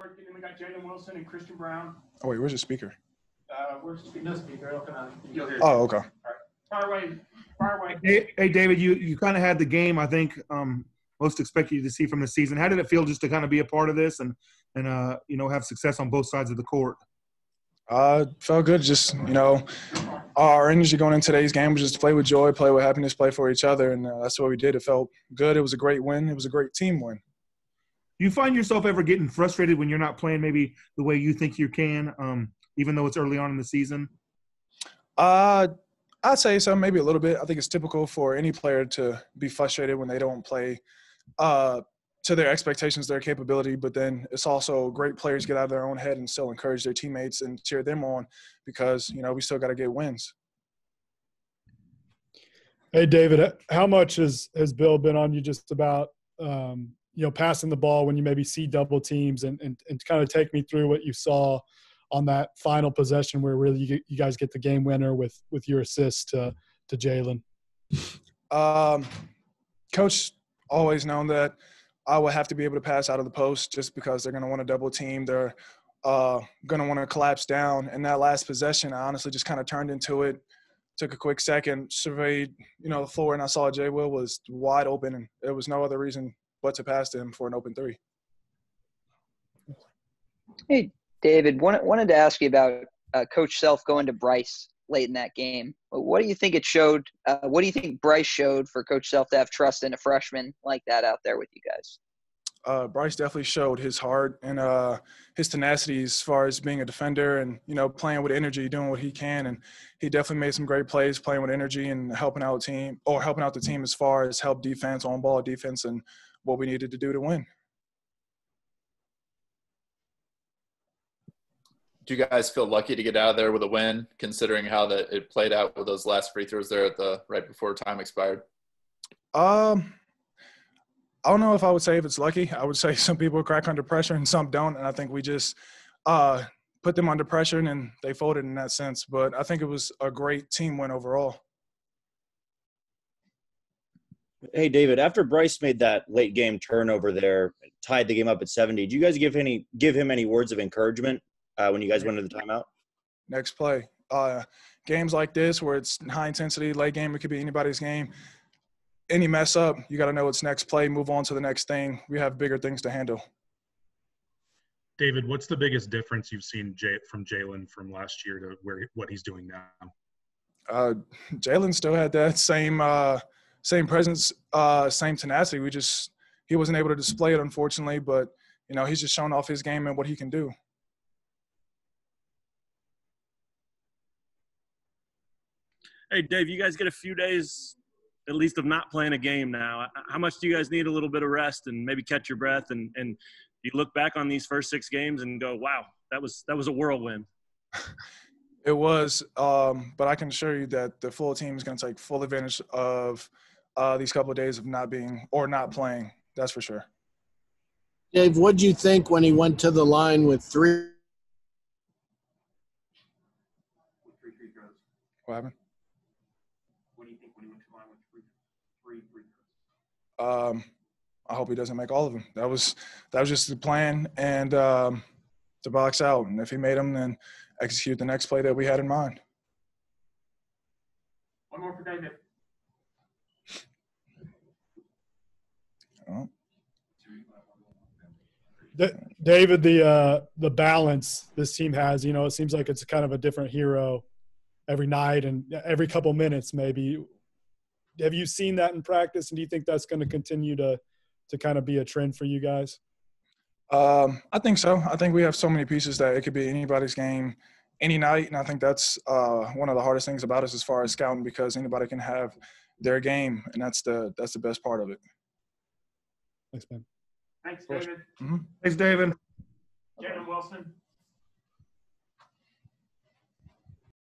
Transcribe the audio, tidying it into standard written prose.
And then we got Jalen Wilson and Christian Brown. Oh, wait, where's your speaker? Where's the speaker? No speaker. It'll come out. You'll hear it. Oh, okay. All right. Fire away. Hey, David, you kind of had the game I think most expected you to see from the season. How did it feel just to kind of be a part of this and have success on both sides of the court? Felt good. Just, our energy going into today's game was just to play with joy, play with happiness, play for each other, and that's what we did. It felt good. It was a great win. It was a great team win. Do you find yourself ever getting frustrated when you're not playing maybe the way you think you can, even though it's early on in the season? I'd say so, maybe a little bit. I think it's typical for any player to be frustrated when they don't play to their expectations, their capability. But then it's also great players get out of their own head and still encourage their teammates and cheer them on because, we still got to get wins. Hey, David, how much has Bill been on you just about passing the ball when you maybe see double teams and kind of take me through what you saw on that final possession where really you guys get the game winner with your assist to Jalen? Coach always known that I would have to be able to pass out of the post just because they're going to want to double team. They're going to want to collapse down. And that last possession, I honestly just kind of turned into it, took a quick second, surveyed, the floor, and I saw J. Will was wide open, and there was no other reason but to pass to him for an open three. Hey, David, wanted to ask you about Coach Self going to Bryce late in that game. What do you think it showed? What do you think Bryce showed for Coach Self to have trust in a freshman like that out there with you guys? Bryce definitely showed his heart and his tenacity as far as being a defender and, playing with energy, doing what he can. And he definitely made some great plays playing with energy and helping out the team as far as help defense, on-ball defense, and what we needed to do to win. Do you guys feel lucky to get out of there with a win, considering how it played out with those last free throws there right before time expired? I don't know if I would say if it's lucky. I would say some people crack under pressure and some don't, and I think we just put them under pressure and then they folded in that sense. But I think it was a great team win overall. Hey, David, after Bryce made that late game turnover there, tied the game up at 70, did you guys give him any words of encouragement when you guys went into the timeout? Next play. Games like this where it's high intensity, late game, it could be anybody's game. Any mess up, you got to know it's next play, move on to the next thing. We have bigger things to handle. David, what's the biggest difference you've seen from Jalen from last year to what he's doing now? Jalen still had that same presence, same tenacity. He wasn't able to display it, unfortunately, but, he's just shown off his game and what he can do. Hey, Dave, you guys get a few days at least of not playing a game now. How much do you guys need a little bit of rest and maybe catch your breath and you look back on these first 6 games and go, wow, that was a whirlwind? It was, but I can assure you that the full team is going to take full advantage of these couple of days of not playing. That's for sure. Dave, what did you think when he went to the line with 3? What happened? What do you think when he went to the line with three free throws? I hope he doesn't make all of them. That was just the plan, and to box out. And if he made them, then execute the next play that we had in mind. One more for David. Oh. David, the balance this team has, it seems like it's kind of a different hero every night and every couple minutes maybe. Have you seen that in practice, and do you think that's going to continue to kind of be a trend for you guys? I think so. I think we have so many pieces that it could be anybody's game any night, and I think that's one of the hardest things about us as far as scouting, because anybody can have their game, and that's the best part of it. Thanks, man. Thanks, David. Mm-hmm. Thanks, David. Jalen Wilson.